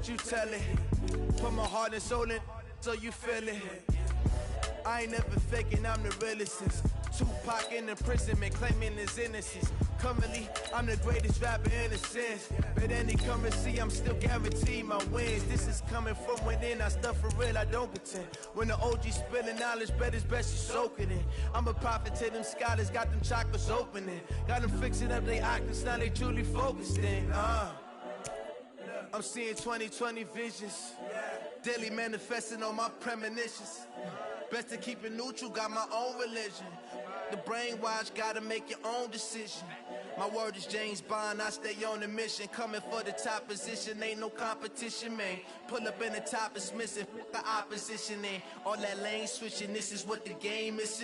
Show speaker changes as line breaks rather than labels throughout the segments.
let you tell it. Put my heart and soul in so you feel it. I ain't never faking, I'm the realest since Tupac in imprisonment, claiming his innocence. Currently, I'm the greatest rapper in a sense. But any currency, I'm still guaranteed my wins. This is coming from within, I stuff for real, I don't pretend. When the OG spilling knowledge, bet it's best you soak it in. I'm a prophet to them scholars, got them chakras opening. Got them fixing up they octaves, now they truly focused in. I'm seeing 2020 visions. Daily manifesting on my premonitions. Best to keep it neutral, got my own religion. The brainwash, gotta make your own decision. My word is James Bond, I stay on a mission. Coming for the top position, ain't no competition, man. Pull up in the top is missing, the opposition in. All that lane switching, this is what the game is.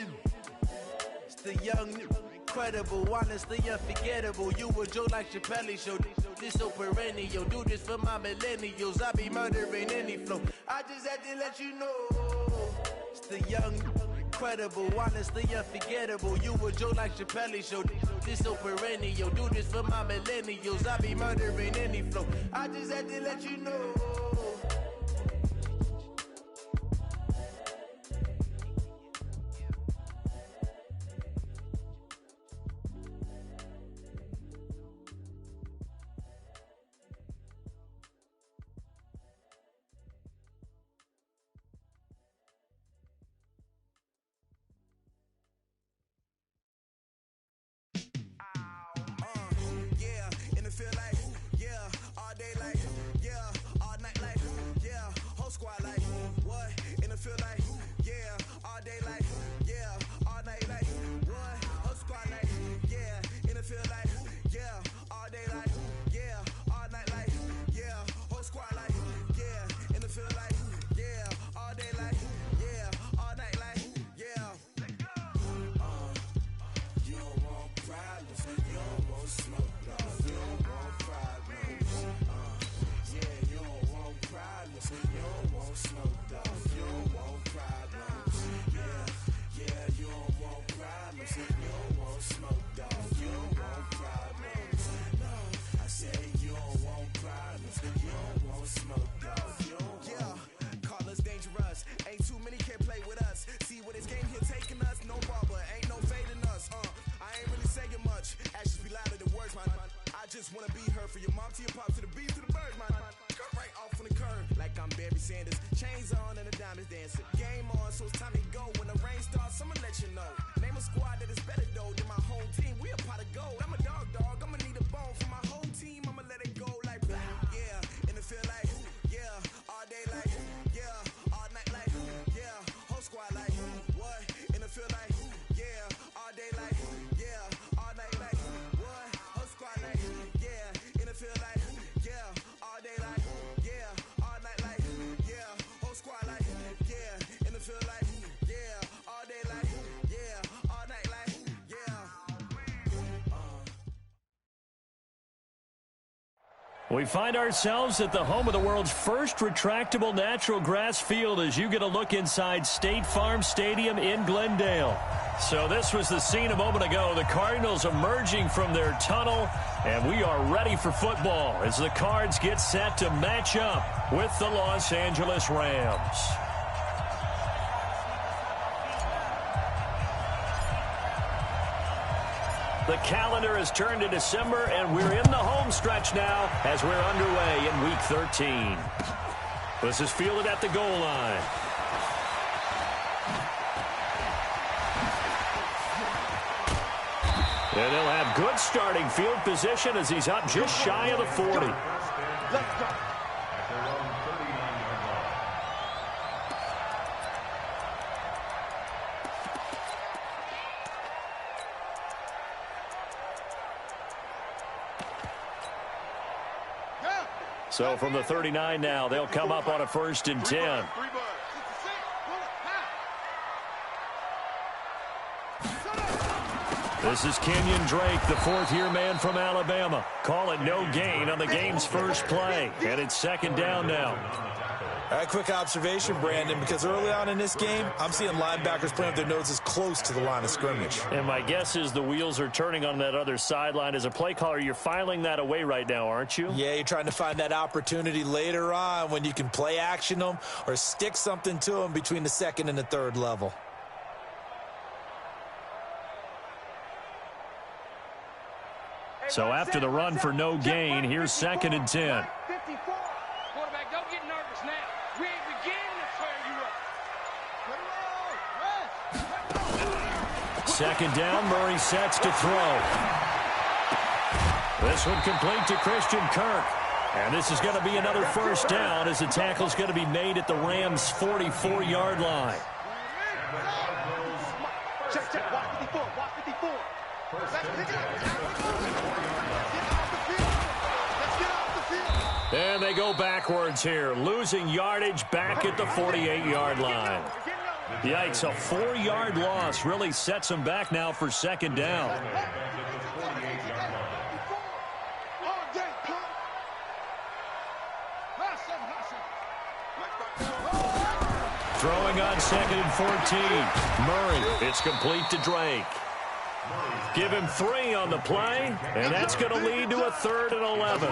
It's the young, incredible, honestly unforgettable. You a Joe like Chappelle show. This so perennial, do this for my millennials. I be murdering any flow. I just had to let you know. It's the young, incredible, honestly unforgettable. You a Joe like Chappelle show. This so perennial, do this for my millennials. I be murdering any flow. I just had to let you know.
We find ourselves at the home of the world's first retractable natural grass field as you get a look inside State Farm Stadium in Glendale. So this was the scene a moment ago. The Cardinals emerging from their tunnel, and we are ready for football as the Cards get set to match up with the Los Angeles Rams. The calendar has turned to December, and we're in the home stretch now as we're underway in Week 13. This is fielded at the goal line. And they'll have good starting field position as he's up just shy of the 40.
Let's go.
So from the 39 now, they'll come up on a 1st and 10. This is Kenyon Drake, the fourth-year man from Alabama. Call it no gain on the game's first play. And it's 2nd down now.
All right, quick observation, Brandon, because early on in this game, I'm seeing linebackers playing with their noses close to the line of scrimmage.
And my guess is the wheels are turning on that other sideline. As a play caller, you're filing that away right now, aren't you?
Yeah, you're trying to find that opportunity later on when you can play action them or stick something to them between the second and the third level.
So after the run for no gain, here's 2nd and 10.
Quarterback, don't get nervous now. We ain't beginning to tear you up.
2nd down, Murray sets to throw. This one complete to Christian Kirk. And this is going to be another 1st down as the tackle's going to be made at the Rams' 44-yard line.
Check. Watch 54. Watch 54. Let's pick it up.
And they go backwards here, losing yardage back at the 48-yard line. Yikes, a 4-yard loss really sets them back now for 2nd down. Throwing on 2nd and 14. Murray, it's complete to Drake. Give him 3 on the play, and that's going to lead to a 3rd and 11.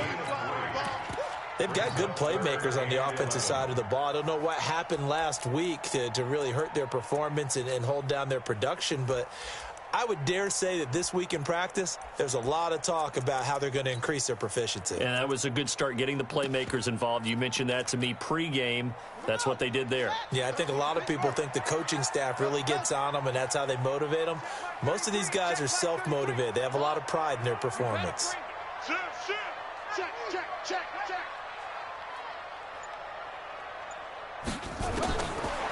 They've got good playmakers on the offensive side of the ball. I don't know what happened last week to really hurt their performance and hold down their production, but I would dare say that this week in practice, there's a lot of talk about how they're going to increase their proficiency.
And that was a good start getting the playmakers involved. You mentioned that to me pregame. That's what they did there.
Yeah, I think a lot of people think the coaching staff really gets on them, and that's how they motivate them. Most of these guys are self-motivated. They have a lot of pride in their performance.
Check.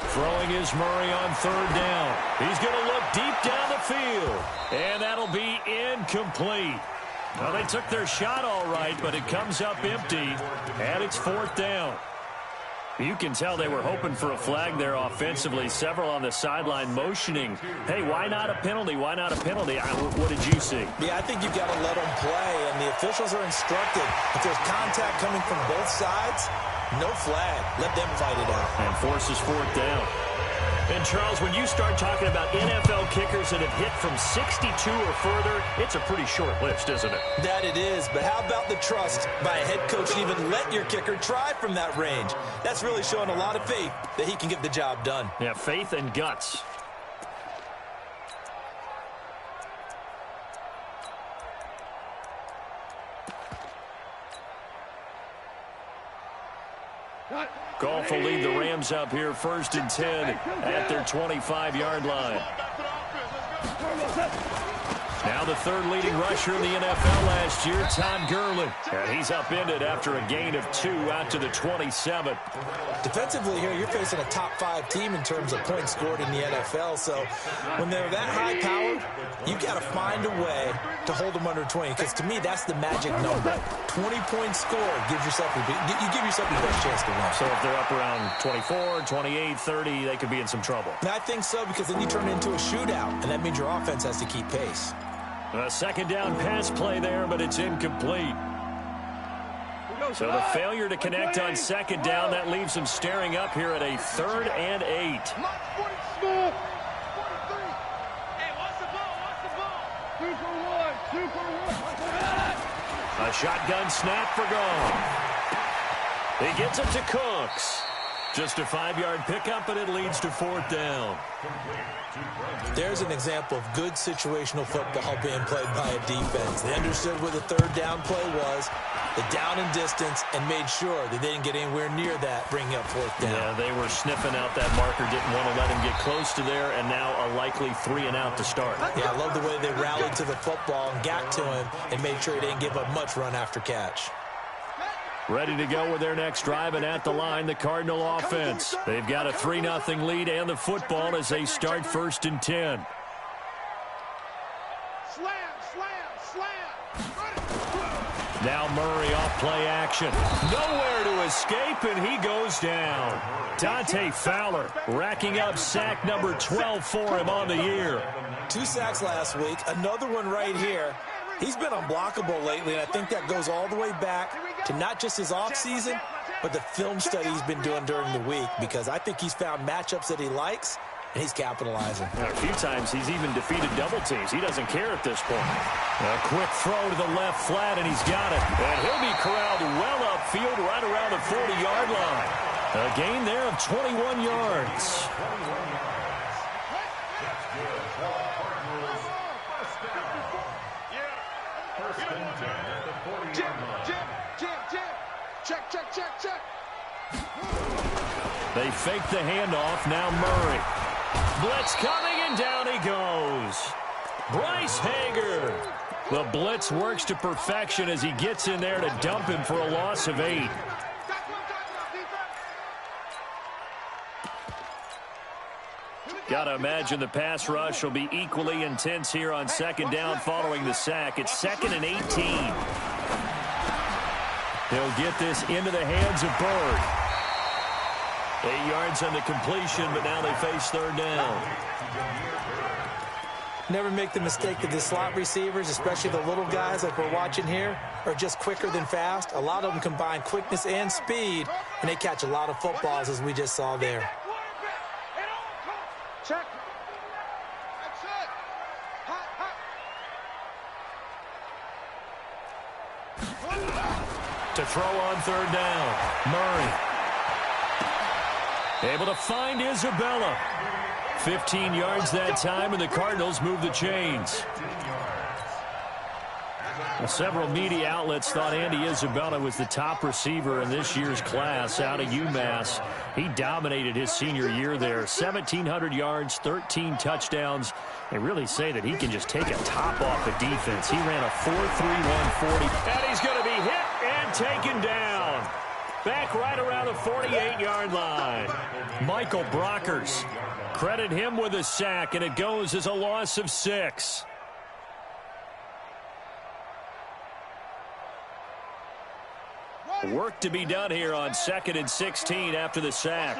Throwing is Murray on 3rd down. He's going to look deep down the field. And that'll be incomplete. Well, they took their shot all right, but it comes up empty. And it's 4th down. You can tell they were hoping for a flag there offensively. Several on the sideline motioning. Hey, why not a penalty? Why not a penalty? What did you see?
Yeah, I think you've got to let them play, and the officials are instructed. If there's contact coming from both sides, no flag. Let them fight it out.
And forces 4th down. And, Charles, when you start talking about NFL kickers that have hit from 62 or further, it's a pretty short list, isn't it?
That it is, but how about the trust by a head coach to even let your kicker try from that range? That's really showing a lot of faith that he can get the job done.
Yeah, faith and guts. Goff will lead the Rams up here 1st and 10 at their 25-yard line. Now the 3rd leading rusher in the NFL last year, Todd Gurley. And he's upended after a gain of 2 out to the 27.
Defensively here, you're facing a top-5 team in terms of points scored in the NFL. So when they're that high-powered, you've got to find a way to hold them under 20. Because to me, that's the magic number. 20 points scored gives yourself you give yourself your best chance to win.
So if they're up around 24, 28, 30, they could be in some trouble.
And I think so, because then you turn it into a shootout, and that means your offense has to keep pace.
A 2nd down pass play there, but it's incomplete. So the failure to connect on 2nd down, that leaves them staring up here at a 3rd and 8. A shotgun snap for Goff. He gets it to Cooks. Just a 5-yard pickup, but it leads to 4th down.
There's an example of good situational football being played by a defense. They understood where the 3rd down play was, the down and distance, and made sure that they didn't get anywhere near that, bringing up 4th down.
Yeah, they were sniffing out that marker, didn't want to let him get close to there, and now a likely 3 and out to start.
Yeah, I love the way they rallied to the football and got to him and made sure he didn't give up much run after catch.
Ready to go with their next drive, and at the line, the Cardinal offense. They've got a 3-0 lead and the football as they start 1st and 10. Now Murray off play action. Nowhere to escape, and he goes down. Dante Fowler racking up sack number 12 for him on the year.
2 sacks last week, another one right here. He's been unblockable lately, and I think that goes all the way back to not just his offseason, but the film study he's been doing during the week, because I think he's found matchups that he likes, and he's capitalizing.
A few times he's even defeated double teams. He doesn't care at this point. A quick throw to the left flat, and he's got it. And he'll be corralled well upfield right around the 40-yard line. A gain there of 21 yards.
Check.
They fake the handoff. Now Murray. Blitz coming, and down he goes. Bryce Hager. The blitz works to perfection as he gets in there to dump him for a loss of 8. Got to imagine the pass rush will be equally intense here on second down following the sack. It's 2nd and 18. He'll get this into the hands of Bird. 8 yards on the completion, but now they face third down.
Never make the mistake that the slot receivers, especially the little guys like we're watching here, are just quicker than fast. A lot of them combine quickness and speed, and they catch a lot of footballs, as we just saw there.
Check. That's it.
To throw on third down, Murray. Able to find Isabella. 15 yards that time, and the Cardinals move the chains. Well, several media outlets thought Andy Isabella was the top receiver in this year's class out of UMass. He dominated his senior year there. 1,700 yards, 13 touchdowns. They really say that he can just take a top off the defense. He ran a 4.31 40, and he's going to be hit and taken down. Back right around the 48-yard line. Michael Brockers. Credit him with a sack, and it goes as a loss of 6. Work to be done here on 2nd and 16 after the sack.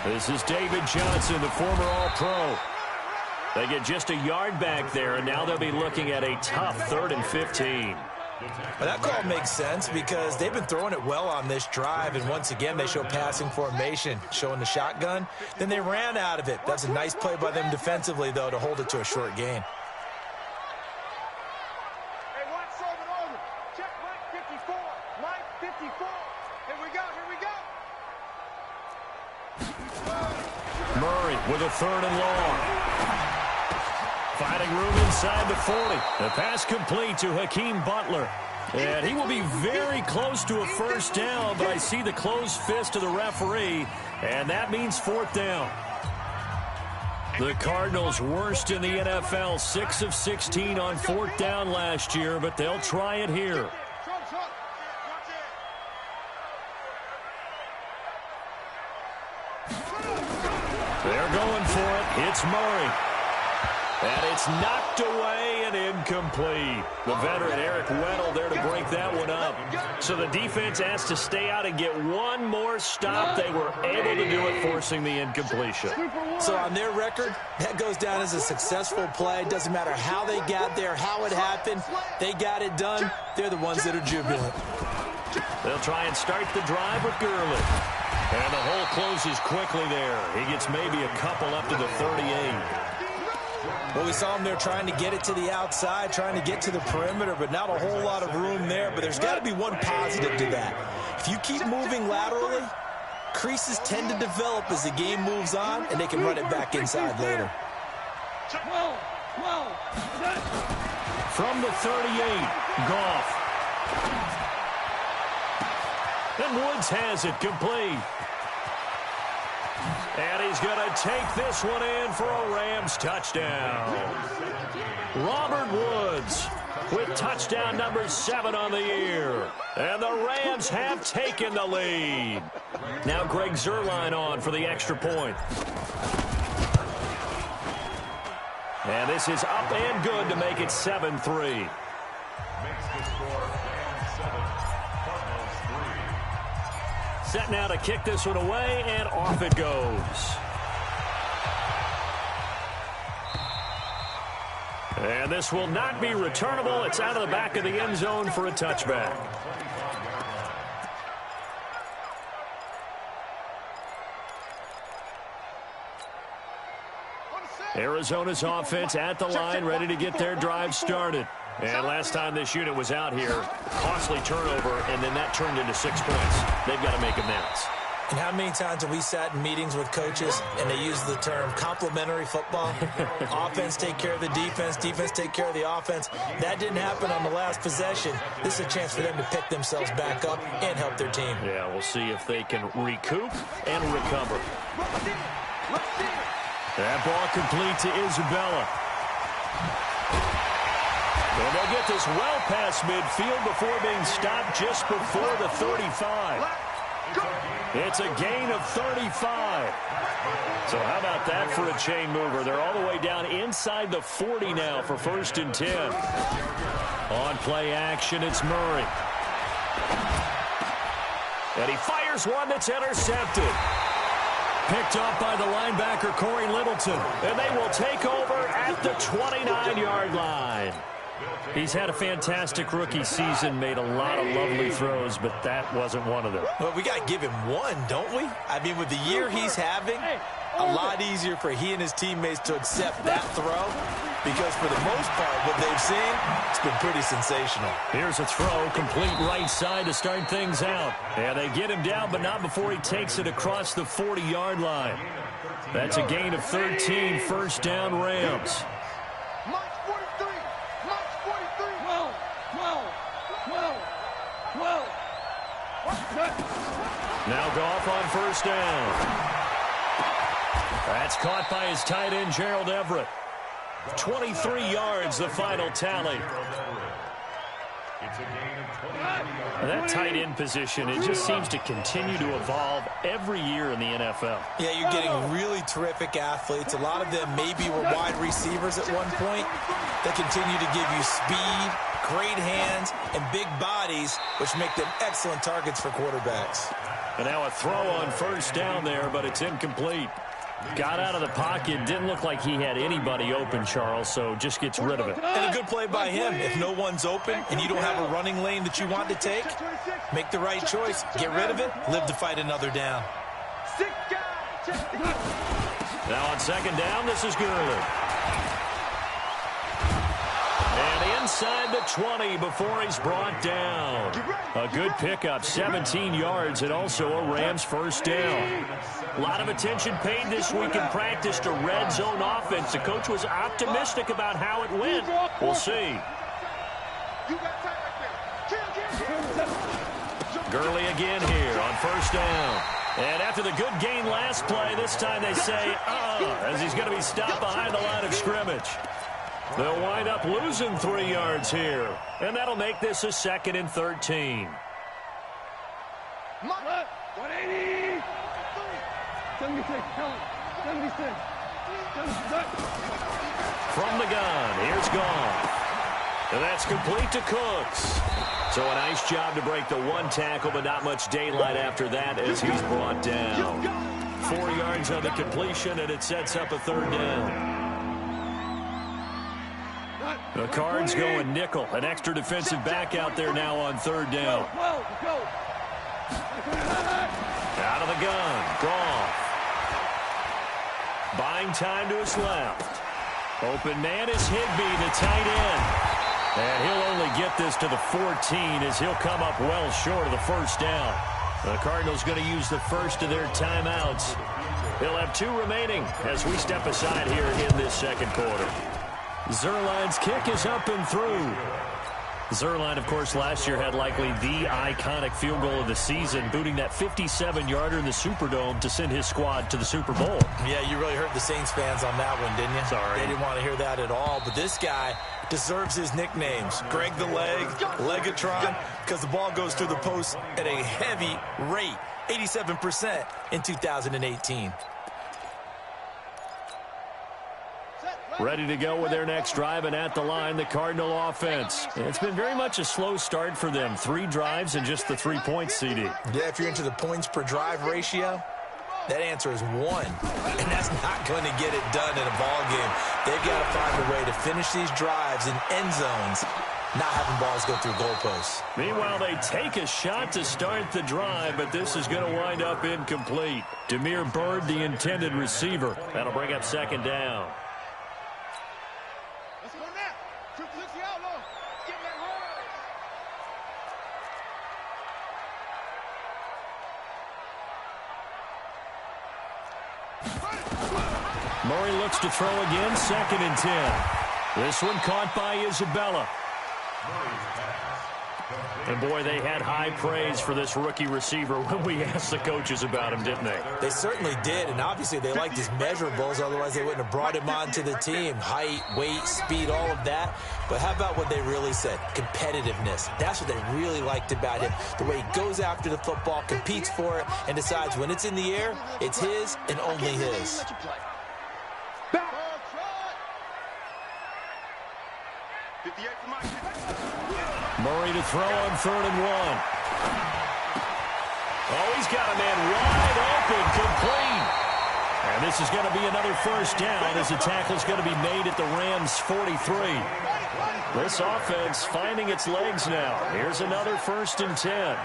This is David Johnson, the former All-Pro. They get just a yard back there, and now they'll be looking at a tough 3rd and 15.
Well, that call makes sense because they've been throwing it well on this drive, and once again they show passing formation, showing the shotgun. Then they ran out of it. That's a nice play by them defensively, though, to hold it to a short gain.
Hey, watch Solomon over. Check Mike 54. Mike 54. Here we go.
Murray with a 3rd and long. Finding room inside the 40. The pass complete to Hakeem Butler. And he will be very close to a first down, but I see the closed fist of the referee, and that means 4th down. The Cardinals worst in the NFL, 6 of 16 on 4th down last year, but they'll try it here. They're going for it. It's Murray. And it's knocked away and incomplete. The veteran Eric Weddle there to break that one up. So the defense asked to stay out and get one more stop. They were able to do it, forcing the incompletion.
So on their record, that goes down as a successful play. Doesn't matter how they got there, how it happened. They got it done. They're the ones that are jubilant.
They'll try and start the drive with Gurley. And the hole closes quickly there. He gets maybe a couple up to the 38.
Well, we saw him there trying to get it to the outside, trying to get to the perimeter, but not a whole lot of room there. But there's got to be one positive to that. If you keep moving laterally, creases tend to develop as the game moves on, and they can run it back inside later.
From the 38, Goff. And Woods has it complete. And he's going to take this one in for a Rams touchdown. Robert Woods with touchdown number 7 on the year. And the Rams have taken the lead. Now Greg Zuerlein on for the extra point. And this is up and good to make it 7-3. Set now to kick this one away, and off it goes. And this will not be returnable. It's out of the back of the end zone for a touchback. Arizona's offense at the line, ready to get their drive started. And last time this unit was out here, costly turnover, and then that turned into 6 points. They've got to make amends.
And how many times have we sat in meetings with coaches and they use the term complementary football? Offense take care of the defense, defense take care of the offense. That didn't happen on the last possession. This is a chance for them to pick themselves back up and help their team.
Yeah, we'll see if they can recoup and recover. That ball complete to Isabella. And they'll get this well past midfield before being stopped just before the 35. It's a gain of 35. So how about that for a chain mover? They're all the way down inside the 40 now for 1st and 10. On play action, it's Murray. And he fires one that's intercepted. Picked up by the linebacker, Corey Littleton. And they will take over at the 29-yard line. He's had a fantastic rookie season, made a lot of lovely throws, but that wasn't one of them.
Well, we got to give him one, don't we? I mean, with the year he's having, a lot easier for he and his teammates to accept that throw because for the most part, what they've seen, it's been pretty sensational.
Here's a throw, complete right side to start things out. And they get him down, but not before he takes it across the 40-yard line. That's a gain of 13, 1st down Rams. Now Goff on 1st down. That's caught by his tight end, Gerald Everett. 23 yards, the final tally. That tight end position, it just seems to continue to evolve every year in the NFL.
Yeah, you're getting really terrific athletes. A lot of them maybe were wide receivers at one point. They continue to give you speed, great hands, and big bodies, which make them excellent targets for quarterbacks.
And now a throw on 1st down there, but it's incomplete. Got out of the pocket, didn't look like he had anybody open, Charles, so just gets rid of it.
And a good play by him. If no one's open and you don't have a running lane that you want to take, make the right choice. Get rid of it, live to fight another down.
Now on 2nd down, this is Gurley. And inside the 20 before he's brought down. A good pickup, 17 yards, and also a Rams 1st down. A lot of attention paid this week in practice to red zone offense. The coach was optimistic about how it went. We'll see. Gurley again here on 1st down. And after the good gain last play, this time they say, as he's going to be stopped behind the line of scrimmage. They'll wind up losing 3 yards here. And that'll make this a 2nd and 13.
180. 76. 76.
From the gun, here's Goff. And that's complete to Cooks. So a nice job to break the one tackle, but not much daylight after that as he's brought down. 4 yards on the completion, and it sets up a 3rd down. The Cards going nickel. An extra defensive back out there now on 3rd down. Out of the gun. Goff. Buying time to his left. Open man is Higbee, the tight end. And he'll only get this to the 14 as he'll come up well short of the 1st down. The Cardinals going to use the first of their timeouts. They'll have 2 remaining as we step aside here in this 2nd quarter. Zuerlein's kick is up and through. Zuerlein, of course, last year had likely the iconic field goal of the season, booting that 57-yarder in the Superdome to send his squad to the Super Bowl.
Yeah, you really hurt the Saints fans on that one, didn't you?
Sorry.
They didn't want to hear that at all. But this guy deserves his nicknames. Greg the Leg, Legatron, because the ball goes through the post at a heavy rate, 87% in 2018.
Ready to go with their next drive, and at the line, the Cardinal offense. It's been very much a slow start for them. 3 drives and just the 3 points, CD.
Yeah, if you're into the points per drive ratio, That answer is 1, and that's not going to get it done in a ball game. They've got to find a way to finish these drives in end zones, not having balls go through goalposts.
Meanwhile, they take a shot to start the drive, but this is going to wind up incomplete. Damiere Byrd, the intended receiver. That'll bring up second down.
Let's go now. Triple X the outlaw. Get that roll.
Murray looks to throw again, 2nd and 10. This one caught by Isabella. And, boy, they had high praise for this rookie receiver when we asked the coaches about him, didn't they?
They certainly did, and obviously they liked his measurables. Otherwise, they wouldn't have brought him onto the team. Height, weight, speed, all of that. But how about what they really said? Competitiveness. That's what they really liked about him. The way he goes after the football, competes for it, and decides when it's in the air, it's his and only his.
Murray to throw on 3rd and 1. Oh, he's got a man wide open, complete. And this is going to be another first down as the tackle's going to be made at the Rams' 43. This offense finding its legs now. Here's another 1st and 10.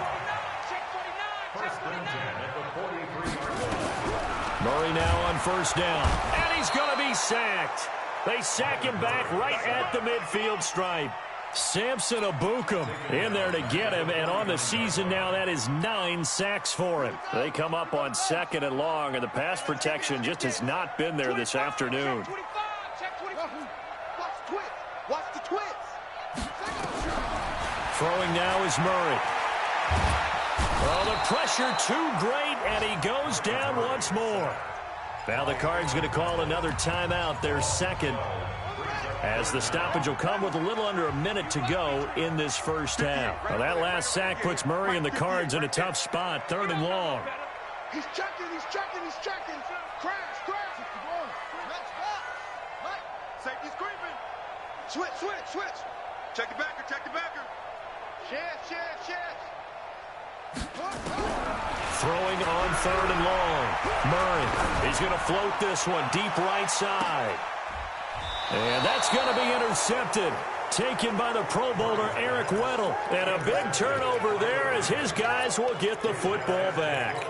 Murray now on 1st down. And he's going to be sacked. They sack him back right at the midfield stripe. Samson Abukum in there to get him, and on the season now, that is 9 sacks for him. They come up on 2nd and long, and the pass protection just has not been there this afternoon.
Watch the twits.
Throwing now is Murray. Oh, the pressure too great, and he goes down once more. Now the Cards going to call another timeout, their 2nd. As the stoppage will come with a little under a minute to go in this first half. Well, that last sack puts Murray and the Cards in a tough spot, 3rd and long.
He's checking. Crash. Let's go. Safety's creeping. Switch. Check the backer. Chance.
Throwing on 3rd and long. Murray, he's going to float this one deep right side. And that's going to be intercepted. Taken by the Pro Bowler Eric Weddle. And a big turnover there as his guys will get the football back.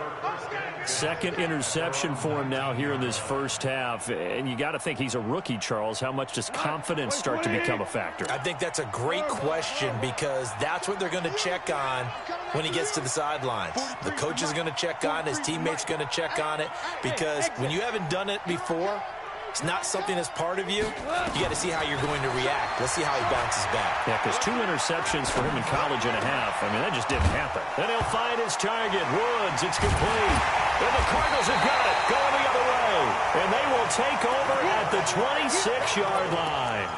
2nd interception for him now here in this first half. And you got to think he's a rookie, Charles. How much does confidence start to become a factor?
I think that's a great question because that's what they're going to check on when he gets to the sidelines. The coach is going to check on it. His teammates going to check on it because when you haven't done it before, it's not something that's part of you. You got to see how you're going to react. Let's see how he bounces back.
Yeah, because 2 interceptions for him in college and a half. I mean, that just didn't happen. Then he'll find his target. Woods, it's complete. And the Cardinals have got it. Going the other way. And they will take over at the 26-yard line.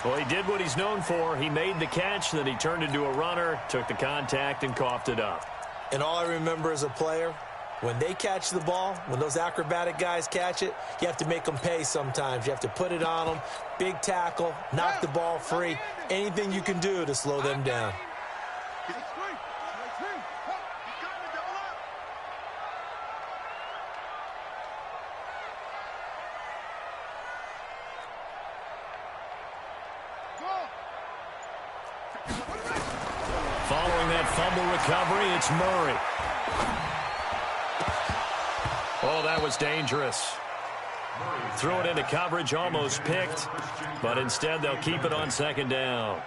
Well, he did what he's known for. He made the catch, then he turned into a runner, took the contact, and coughed it up.
And all I remember as a player, when they catch the ball, when those acrobatic guys catch it, you have to make them pay sometimes. You have to put it on them, big tackle, knock the ball free, anything you can do to slow them down.
Following that fumble recovery, it's Murray. Oh, that was dangerous. Threw it into coverage, almost picked, but instead they'll keep it on 2nd down.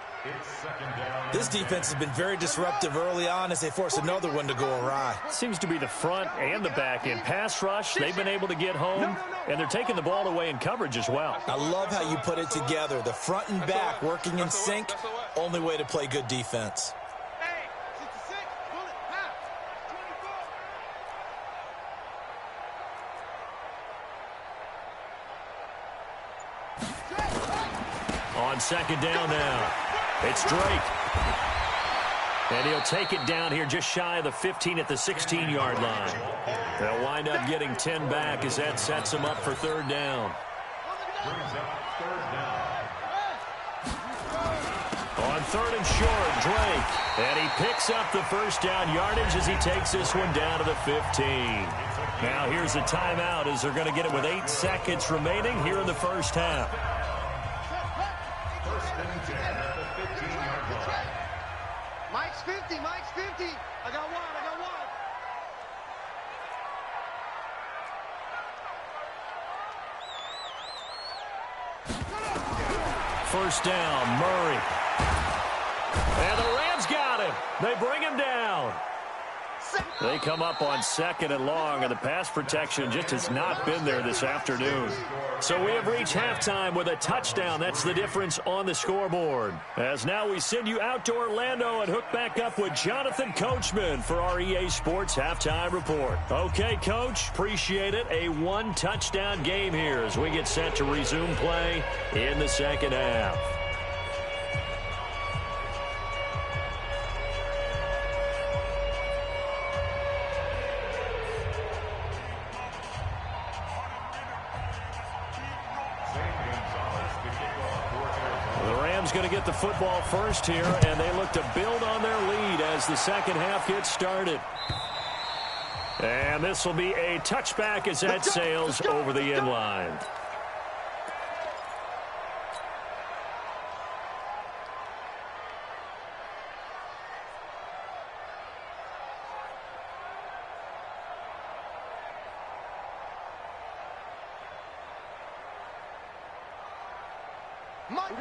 This defense has been very disruptive early on as they force another one to go awry.
Seems to be the front and the back end. Pass rush, they've been able to get home, and they're taking the ball away in coverage as well.
I love how you put it together. The front and back working in sync, only way to play good defense.
On 2nd down now, it's Drake. And he'll take it down here just shy of the 15 at the 16-yard line. They'll wind up getting 10 back as that sets them up for 3rd down. On third and short. Drake. And he picks up the first down yardage as he takes this one down to the 15. Now here's a timeout as they're going to get it with 8 seconds remaining here in the first half.
Mike's 50, Mike's 50. I got one.
First down, Murray. And the Rams got him. They bring him down. They come up on 2nd and long, and the pass protection just has not been there this afternoon. So we have reached halftime with a touchdown. That's the difference on the scoreboard. As now we send you out to Orlando and hook back up with Jonathan Coachman for our EA Sports Halftime Report. Okay, Coach, appreciate it. A 1-touchdown game here as we get set to resume play in the second half. Going to get the football first here, and they look to build on their lead as the second half gets started. And this will be a touchback as that sails over the end line.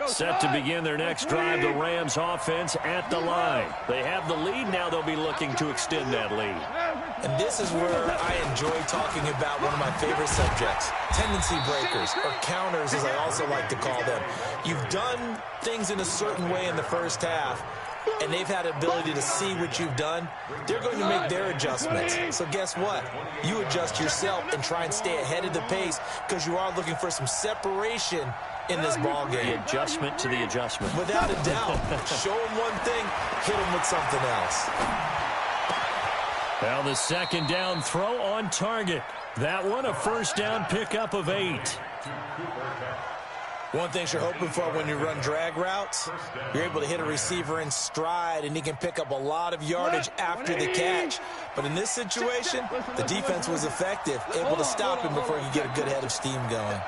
Set to begin their next drive, the Rams offense at the line. They have the lead. Now they'll be looking to extend that lead.
And this is where I enjoy talking about one of my favorite subjects, tendency breakers, or counters as I also like to call them. You've done things in a certain way in the first half, and they've had the ability to see what you've done. They're going to make their adjustments. So guess what? You adjust yourself and try and stay ahead of the pace because you are looking for some separation in this ball game.
The adjustment to the adjustment.
Without a doubt. Show them one thing, hit them with something else.
Well, the second down throw on target. That one a first down pickup of 8.
One thing you're hoping for when you run drag routes, you're able to hit a receiver in stride, and he can pick up a lot of yardage after the catch. But in this situation, the defense was effective, able to stop him before he could get a good head of steam going.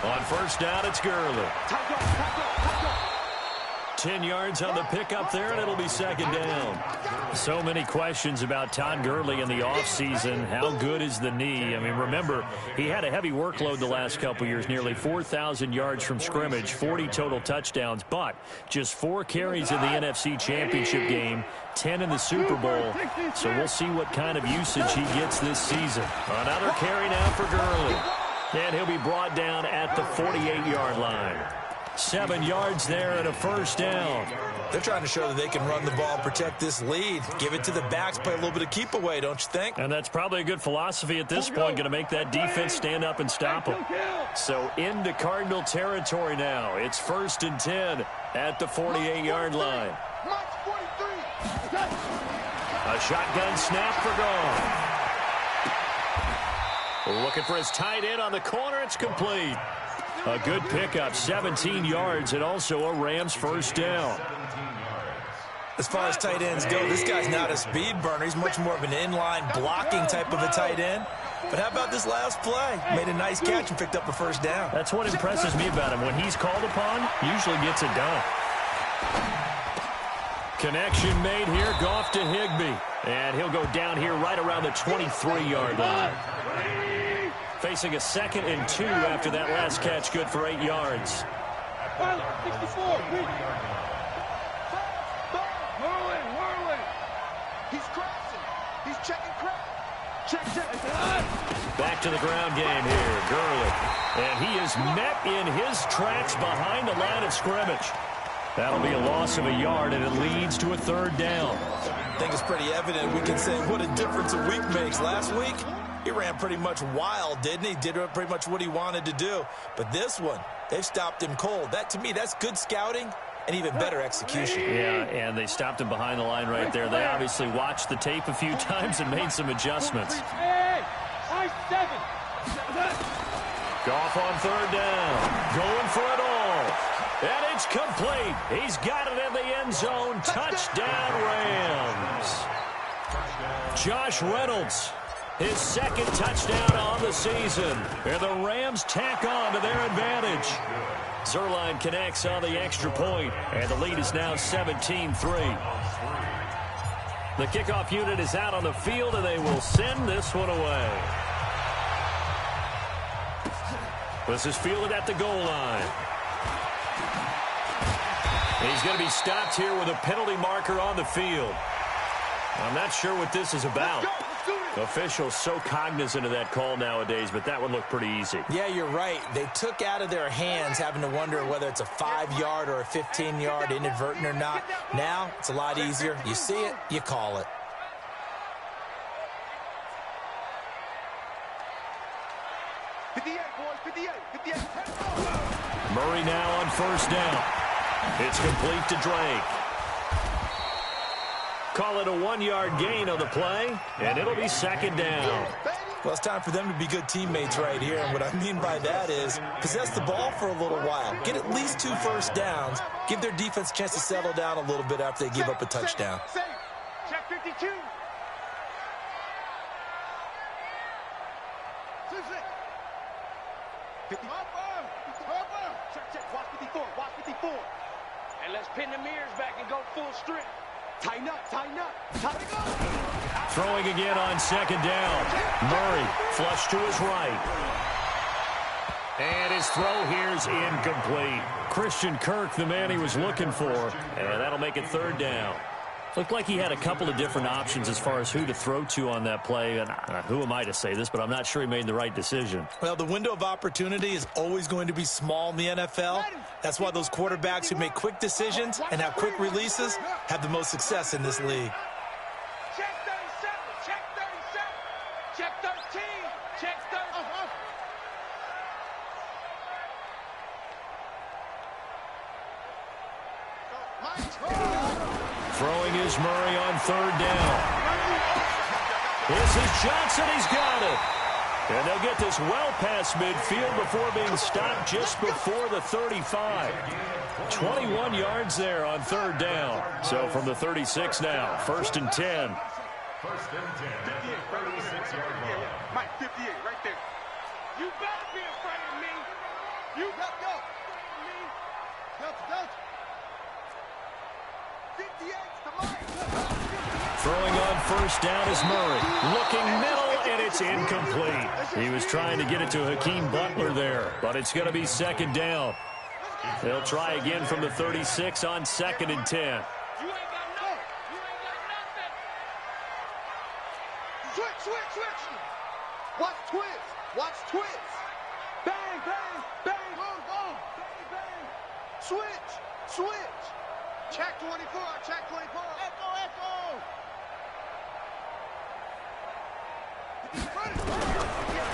On first down, it's Gurley. 10 yards on the pickup there, and it'll be second down. So many questions about Todd Gurley in the offseason. How good is the knee? I mean, remember, he had a heavy workload the last couple years, nearly 4,000 yards from scrimmage, 40 total touchdowns, but just 4 carries in the NFC Championship game, 10 in the Super Bowl. So we'll see what kind of usage he gets this season. Another carry now for Gurley. And he'll be brought down at the 48-yard line. 7 yards there and a first down.
They're trying to show that they can run the ball and protect this lead. Give it to the backs, play a little bit of keep away, don't you think?
And that's probably a good philosophy at this point, going to make that defense stand up and stop them. So into Cardinal territory now. It's 1st and 10 at the 48-yard line. A shotgun snap for Goff. Looking for his tight end on the corner. It's complete. A good pickup, 17 yards, and also a Rams first down.
As far as tight ends go, this guy's not a speed burner. He's much more of an inline blocking type of a tight end. But how about this last play? Made a nice catch and picked up a first down.
That's what impresses me about him. When he's called upon, usually gets it done. Connection made here, Goff to Higbee. And he'll go down here right around the 23-yard line. Facing a 2nd and 2 after that last catch, good for 8 yards.
64. Whirling. He's crossing. He's checking crap. Check.
Back to the ground game here, Gurley. And he is met in his tracks behind the line of scrimmage. That'll be a loss of a yard, and it leads to a 3rd down.
I think it's pretty evident. We can say what a difference a week makes. Last week, he ran pretty much wild, didn't he? Did pretty much what he wanted to do. But this one, they've stopped him cold. That, to me, that's good scouting and even better execution.
Yeah, and they stopped him behind the line right there. They obviously watched the tape a few times and made some adjustments. Goff on 3rd down. Going for it all. And it's complete. He's got it in the end zone. Touchdown, Rams. Josh Reynolds, his second touchdown on the season. And the Rams tack on to their advantage. Zuerlein connects on the extra point, and the lead is now 17-3. The kickoff unit is out on the field, and they will send this one away. This is fielded at the goal line. He's going to be stopped here with a penalty marker on the field. I'm not sure what this is about. Officials so cognizant of that call nowadays, but that would look pretty easy.
Yeah, you're right. They took out of their hands having to wonder whether it's a 5-yard or a 15-yard inadvertent or not. Now, it's a lot easier. You see it, you call it.
Murray now on first down. It's complete to Drake. Call it a 1-yard gain on the play, and it'll be second down.
Well, it's time for them to be good teammates right here, and what I mean by that is possess the ball for a little while. Get at least 2 first downs. Give their defense a chance to settle down a little bit after they give up a touchdown.
Check 52. Check. Watch 54. Watch 54. And let's pin the mirrors back and go full strength. Tighten up, tighten up, tighten up.
Throwing again on second down. Murray flush to his right. And his throw here's incomplete. Christian Kirk, the man he was looking for. And that'll make it third down. Looked like he had a couple of different options as far as who to throw to on that play. And who am I to say this, but I'm not sure he made the right decision.
Well, the window of opportunity is always going to be small in the NFL. That's why those quarterbacks who make quick decisions and have quick releases have the most success in this league.
Check 37, check 37, check 13, check 13.
Throwing is Murray on third down. This is Johnson. He's got it. And they'll get this well past midfield before being stopped just before the 35. 21 yards there on third down. So from the 36 now, first and 10.
First and 10. 36-yard line. Mike, 58, right there. You better be afraid of me. You better go. Don't. 58's the Mike.
Throwing on first down is Murray. Looking middle, and it's incomplete. He was trying to get it to Hakeem Butler there, but it's going to be second down. They'll try again from the 36 on second and 10.
You ain't got nothing. Switch. Watch twist. Bang. Boom. Bang. Switch. Check 24. Echo.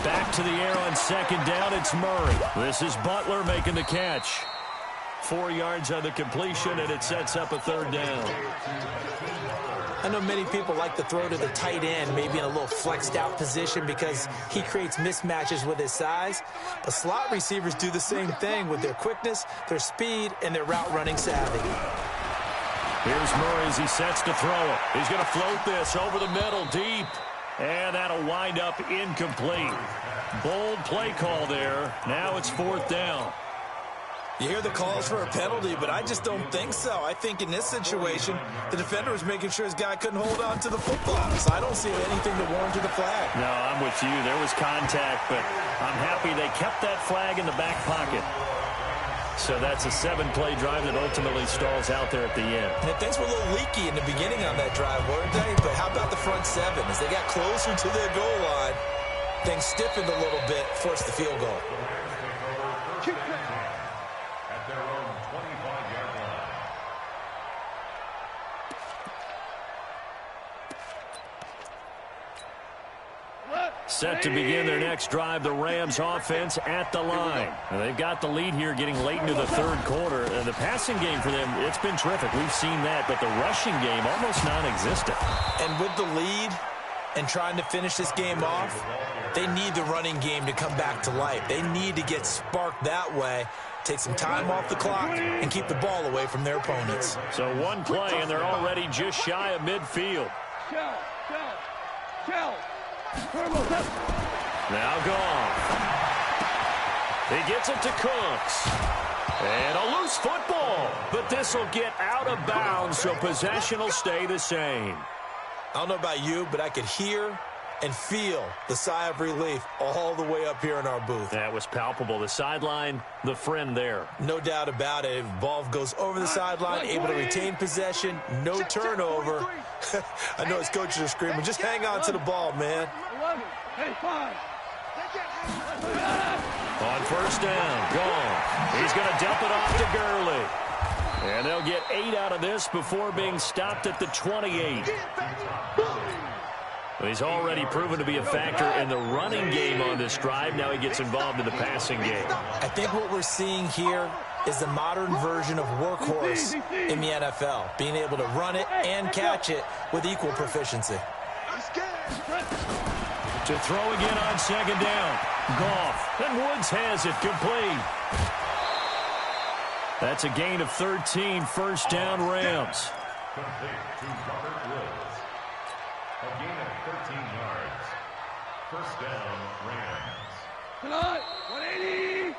Back to the air on second down, it's Murray. This is Butler making the catch. 4 yards on the completion, and it sets up a third down.
I know many people like to throw to the tight end, maybe in a little flexed out position because he creates mismatches with his size. But slot receivers do the same thing with their quickness, their speed, and their route running savvy.
Here's Murray as he sets to throw it. He's going to float this over the middle deep. And that'll wind up incomplete. Bold play call there. Now it's fourth down.
You hear the calls for a penalty, but I just don't think so. I think in this situation, the defender was making sure his guy couldn't hold on to the football. So I don't see anything to warrant the flag.
No, I'm with you. There was contact, but I'm happy they kept that flag in the back pocket. So that's a 7-play drive that ultimately stalls out there at the end.
And things were a little leaky in the beginning on that drive, weren't they? But how about the front 7? As they got closer to their goal line, things stiffened a little bit, forced the field goal.
At their own 25-yard line.
Set to begin their next drive, the Rams offense at the line. And they've got the lead here getting late into the third quarter. The passing game for them, it's been terrific. We've seen that, but the rushing game almost non-existent.
And with the lead and trying to finish this game off, they need the running game to come back to life. They need to get sparked that way. take some time off the clock, and keep the ball away from their opponents.
So one play, and they're already just shy of midfield. Now Goff. He gets it to Cooks. And a loose football. But this will get out of bounds, so possession will stay the same.
I don't know about you, but I could hear and feel the sigh of relief all the way up here in our booth.
That was palpable. The sideline, the friend there.
No doubt about it. Ball goes over the sideline, able to retain possession, no turnover. I know his coaches are screaming, just hang on to the ball, man.
On first down, Goff. He's going to dump it off to Gurley. And they'll get 8 out of this before being stopped at the 28. He's already proven to be a factor in the running game on this drive. Now he gets involved in the passing game.
I think what we're seeing here is the modern version of workhorse in the NFL, being able to run it and catch it with equal proficiency.
To throw again on second down. Goff. And Woods has it complete. That's a gain of 13, first down Rams.
Complete to Robert Woods. A gain of 13 yards. First down, Rams.
180.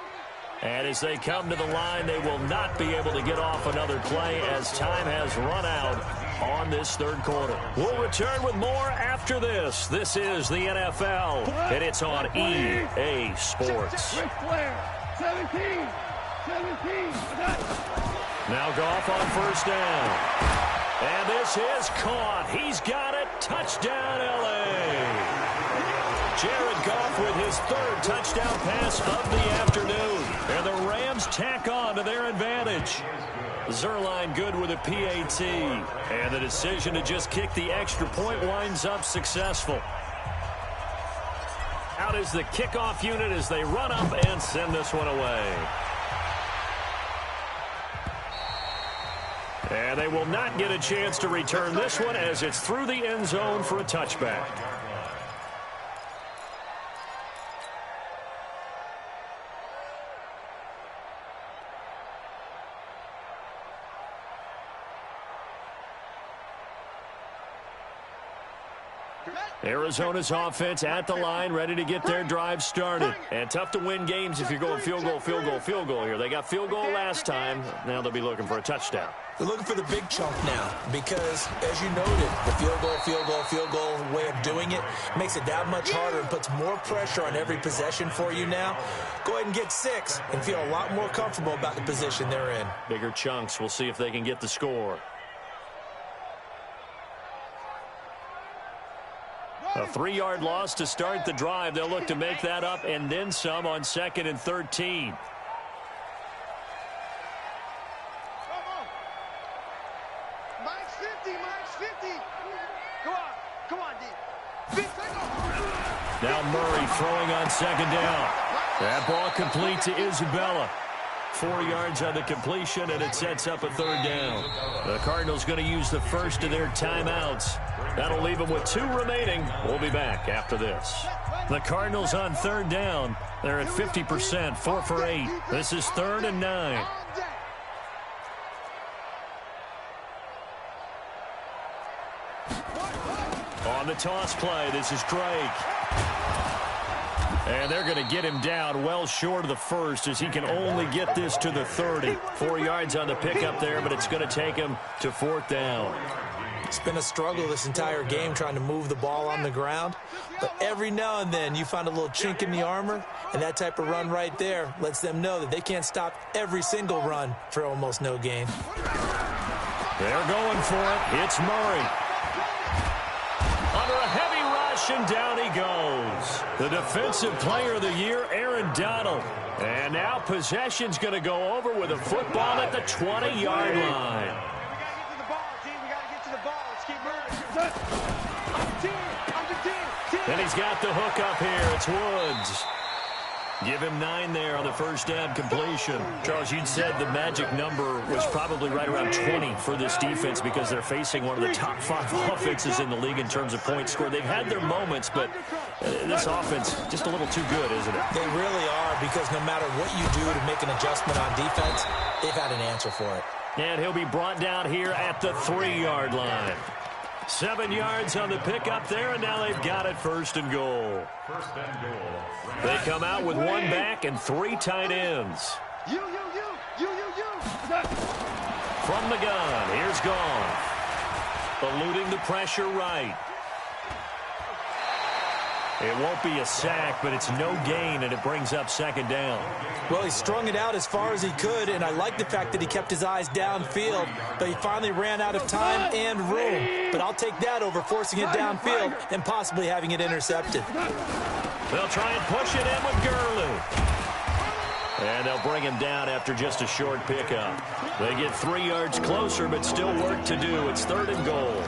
And as they come to the line, they will not be able to get off another play as time has run out on this third quarter. We'll return with more after this. This is the NFL, and it's on EA Sports.
17.
Now Goff on first down. And this is caught. He's got it. Touchdown, L.A. Jared Goff with his third touchdown pass of the afternoon. And the Rams tack on to their advantage. Zuerlein good with a PAT. And the decision to just kick the extra point winds up successful. Out is the kickoff unit as they run up and send this one away. And they will not get a chance to return this one as it's through the end zone for a touchback. Arizona's offense at the line, ready to get their drive started. And tough to win games if you're going field goal, field goal, field goal here. They got field goal last time. Now they'll be looking for a touchdown.
They're looking for the big chunk now because, as you noted, the field goal way of doing it makes it that much harder and puts more pressure on every possession for you now. Go ahead and get 6 and feel a lot more comfortable about the position they're in.
Bigger chunks. We'll see if they can get the score. A 3-yard loss to start the drive. They'll look to make that up and then some on 2nd and 13. Now Murray throwing on 2nd down. That ball complete to Isabella. 4 yards on the completion, and it sets up a 3rd down. The Cardinals going to use the first of their timeouts. That'll leave them with 2 remaining. We'll be back after this. The Cardinals on 3rd down. They're at 50%, 4 for 8. This is 3rd and 9. On the toss play, this is Drake. And they're going to get him down well short of the first as he can only get this to the 30. 4 yards on the pickup there, but it's going to take him to 4th down.
It's been a struggle this entire game trying to move the ball on the ground. But every now and then you find a little chink in the armor, and that type of run right there lets them know that they can't stop every single run for almost no gain.
They're going for it. It's Murray. Under a heavy rush, and down he goes. The defensive player of the year, Aaron Donald. And now possession's going to go over with a football at the 20-yard line. And he's got the hook up here. It's Woods. Give him 9 there on the first down completion. Charles, you'd said the magic number was probably right around 20 for this defense because they're facing one of the top 5 offenses in the league in terms of points scored. They've had their moments, but this offense just a little too good, isn't it?
They really are, because no matter what you do to make an adjustment on defense, they've had an answer for it.
And he'll be brought down here at the 3-yard line. 7 yards on the pickup there, and now they've got it first and goal.
First and goal.
They come out with 1 back and 3 tight ends.
You.
From the gun, here's Goff. Eluding the pressure right. It won't be a sack, but it's no gain, and it brings up 2nd down.
Well, he strung it out as far as he could, and I like the fact that he kept his eyes downfield, but he finally ran out of time and room. But I'll take that over forcing it downfield and possibly having it intercepted.
They'll try and push it in with Gurley. And they'll bring him down after just a short pickup. They get 3 yards closer, but still work to do. It's 3rd and goal.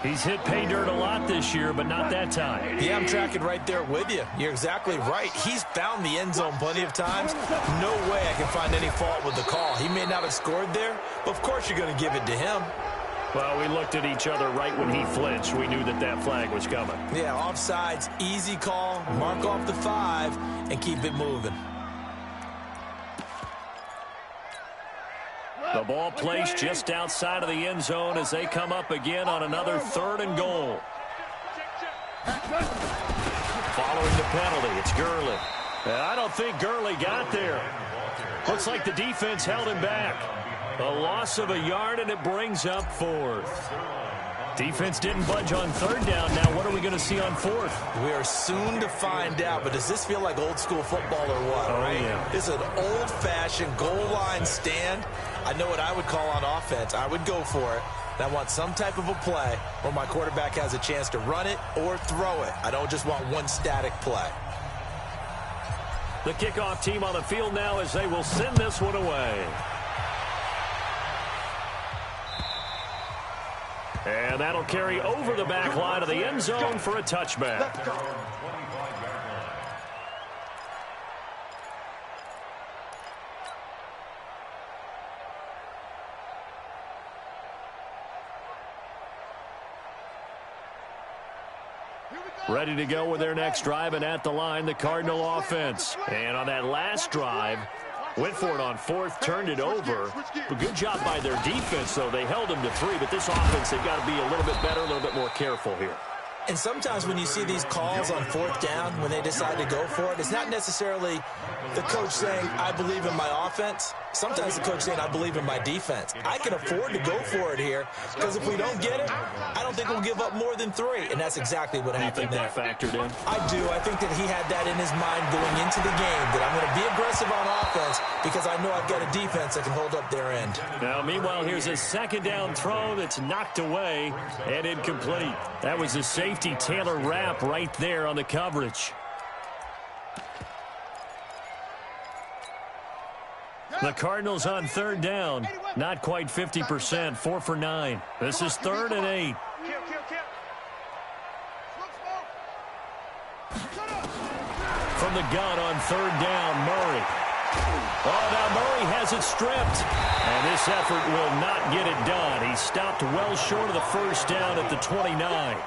He's hit pay dirt a lot this year, but not that time.
Yeah, I'm tracking right there with you. You're exactly right. He's found the end zone plenty of times. No way I can find any fault with the call. He may not have scored there, but of course you're going to give it to him.
Well, we looked at each other right when he flinched. We knew that that flag was coming.
Yeah, offsides, easy call, mark off the 5, and keep it moving.
The ball placed just outside of the end zone as they come up again on another 3rd and goal. Following the penalty, it's Gurley. I don't think Gurley got there. Looks like the defense held him back. A loss of a yard, and it brings up 4th. Defense didn't budge on 3rd down. Now what are we going to see on 4th?
We are soon to find out, but does this feel like old school football or what?
Oh,
right?
yeah.
This is an old-fashioned goal line stand. I know what I would call on offense. I would go for it. And I want some type of a play where my quarterback has a chance to run it or throw it. I don't just want one static play.
The kickoff team on the field now as they will send this one away. And that'll carry over the back line of the end zone for a touchback. Ready to go with their next drive, and at the line, the Cardinal offense. And on that last drive, went for it on 4th, turned it over. A good job by their defense, though. They held them to 3, but this offense, they've got to be a little bit better, a little bit more careful here.
And sometimes when you see these calls on 4th down, when they decide to go for it, it's not necessarily the coach saying, I believe in my offense. Sometimes the coach saying, I believe in my defense. I can afford to go for it here, because if we don't get it, I don't think we'll give up more than 3. And that's exactly what happened there.
You think that factored in?
I do. I think that he had that in his mind going into the game, that I'm going to be aggressive on offense because I know I've got a defense that can hold up their end.
Now, meanwhile, here's a 2nd down throw that's knocked away and incomplete. That was the safety Taylor Rapp right there on the coverage. The Cardinals on 3rd down. Not quite 50%, 4 for 9. This is 3rd and 8. From the gun on 3rd down, Murray. Oh, now Murray has it stripped. And this effort will not get it done. He stopped well short of the 1st down at the 29.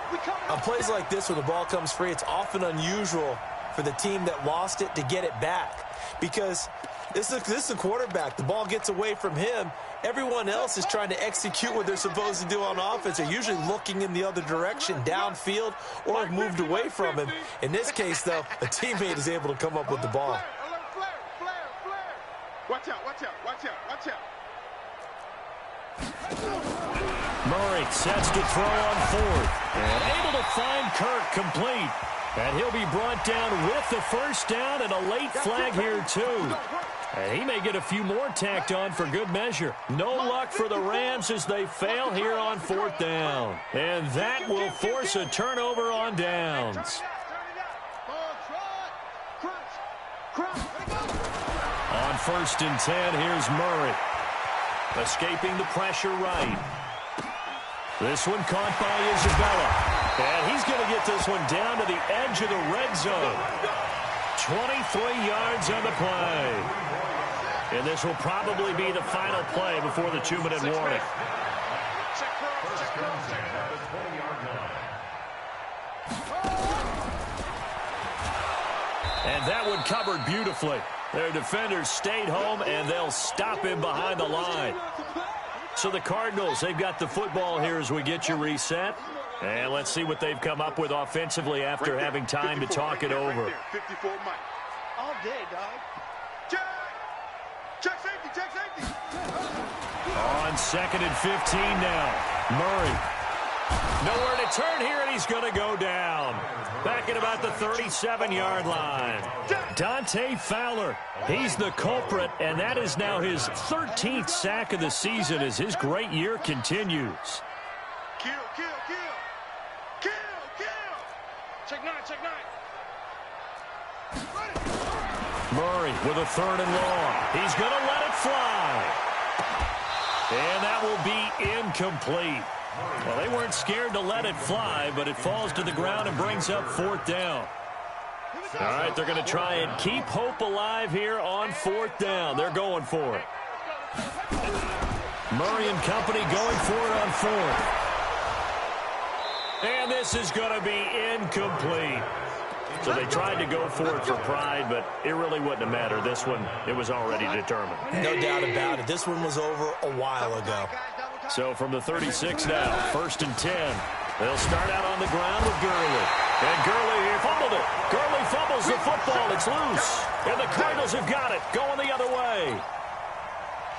On plays like this where the ball comes free, it's often unusual for the team that lost it to get it back. Because this is a quarterback. The ball gets away from him. Everyone else is trying to execute what they're supposed to do on offense. They're usually looking in the other direction, downfield, or have moved away from him. In this case, though, a teammate is able to come up with the ball.
Watch out, watch out, watch out, watch out.
Murray sets to throw on 4th. And able to find Kirk complete. And he'll be brought down with the 1st down and a late flag here, too. And he may get a few more tacked on for good measure. No luck for the Rams as they fail here on 4th down. And that will force a turnover on downs. On 1st and 10, here's Murray. Escaping the pressure right. This one caught by Isabella. And he's going to get this one down to the edge of the red zone. 23 yards on the play. And this will probably be the final play before the 2-minute warning. And that one covered beautifully. Their defenders stayed home, and they'll stop him behind the line. So the Cardinals, they've got the football here as we get you reset. And let's see what they've come up with offensively after having time to talk it over.
54 Mike. All day, dog. Check safety, check safety.
On 2nd and 15 now. Murray. Nowhere to turn here, and he's going to go down. Back at about the 37-yard line. Dante Fowler, he's the culprit, and that is now his 13th sack of the season as his great year continues.
Kill, kill, kill. Kill, kill. Check 9, check 9.
Murray with a 3rd and long. He's going to let it fly. And that will be incomplete. Well, they weren't scared to let it fly, but it falls to the ground and brings up 4th down. All right, they're going to try and keep hope alive here on 4th down. They're going for it. Murray and company going for it on 4th. And this is going to be incomplete. So they tried to go for it for pride, but it really wouldn't have mattered. This one, it was already determined.
No doubt about it. This one was over a while ago.
So from the 36 now, 1st and 10. They'll start out on the ground with Gurley. And Gurley here fumbled it. Gurley fumbles the football. It's loose. And the Cardinals have got it. Going the other way.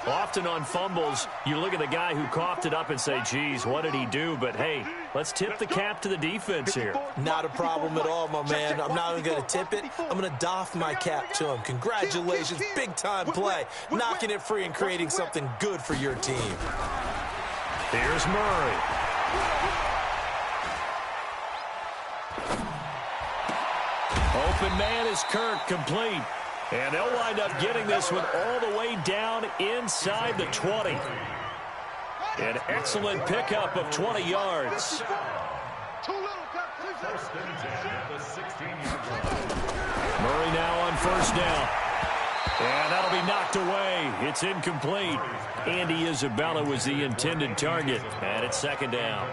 Often on fumbles, you look at the guy who coughed it up and say, geez, what did he do? But, hey, let's tip the cap to the defense here.
Not a problem at all, my man. I'm not even going to tip it. I'm going to doff my cap to him. Congratulations. Big-time play. Knocking it free and creating something good for your team.
Here's Murray. Open man is Kirk, complete. And they'll wind up getting this one all the way down inside the 20. An excellent pickup of 20 yards. Murray now on 1st down. And that'll be knocked away. It's incomplete. Andy Isabella was the intended target. And it's 2nd down.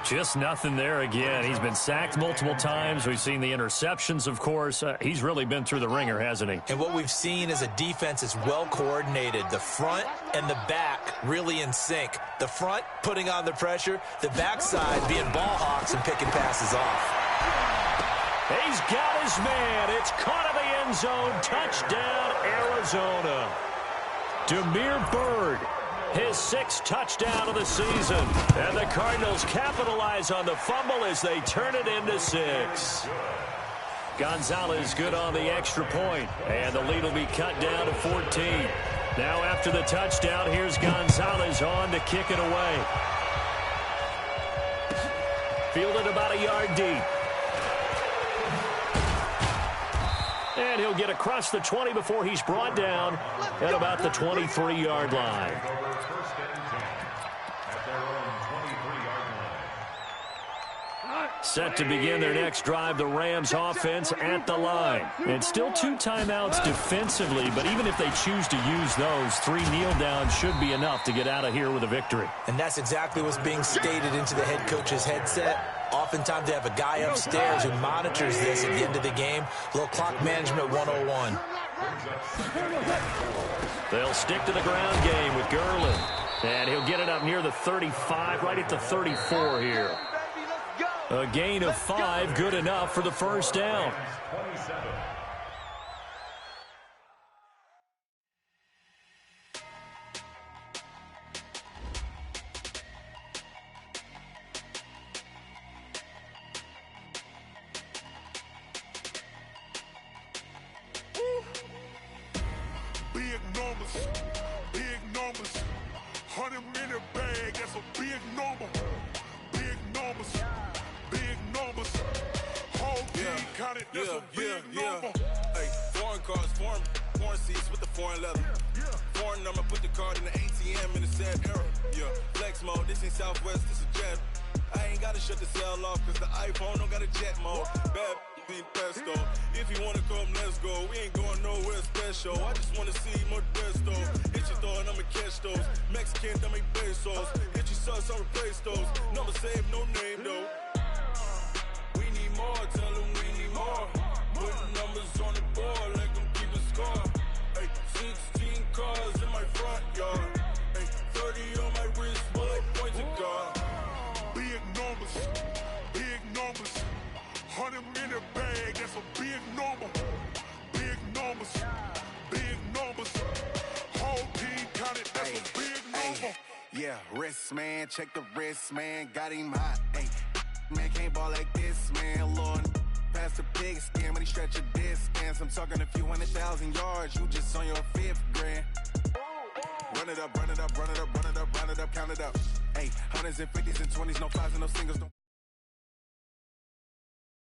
Just nothing there again. He's been sacked multiple times. We've seen the interceptions, of course. He's really been through the ringer, hasn't he?
And what we've seen is a defense is well coordinated. The front and the back really in sync. The front putting on the pressure. The backside being ball hawks and picking passes off.
He's got his man. It's caught in the end zone. Touchdown, Arizona. Damiere Byrd, his 6th touchdown of the season. And the Cardinals capitalize on the fumble as they turn it into 6. Gonzalez good on the extra point. And the lead will be cut down to 14. Now after the touchdown, here's Gonzalez on to kick it away. Fielded about a yard deep. And he'll get across the 20 before he's brought down at about the 23-yard line. Set to begin their next drive, the Rams offense at the line. And still 2 timeouts defensively, but even if they choose to use those, 3 kneel downs should be enough to get out of here with a victory.
And that's exactly what's being stated into the head coach's headset. Oftentimes they have a guy upstairs who monitors this at the end of the game. A little clock management 101.
They'll stick to the ground game with Gurley. And he'll get it up near the 35, right at the 34 here. A gain of 5, good enough for the 1st down.
Big numbers, 100 minute bag, that's a big number. Big numbers, whole team counted, that's a big number.
Hey, foreign cars, foreign seats with the foreign leather. Foreign number, put the card in the ATM in the sad era. Yeah, flex mode, this ain't Southwest, this is jet. I ain't gotta shut the cell off, cause the iPhone don't got a jet mode. Bad Pesto. If you wanna come, let's go. We ain't going nowhere special. I just wanna see Modesto. Hit your thought, I'ma catch those. Mexican, that make pesos. Hit your sauce, I'll replace those. Number save, no name though. We need more, tell them we need more. Putting numbers on the board, like them keep a score. Ay, 16 cars in my front yard. Ay, 30 on my wrist, bullet points to God.
Big numbers, big numbers. 100 in the bag, that's a big number. Big numbers, big numbers. Whole team counted, that's a big number.
Yeah, wrist man, check the wrist man, got him hot. Ay, man can't ball like this, man. Lord, past the big skin, but he stretch a distance. I'm talking a few 100,000 yards, you just on your 5th grand. Run it up, run it up, run it up, run it up, run it up, count it up. Hey, hundreds and 50s and 20s, no 5s and no singles.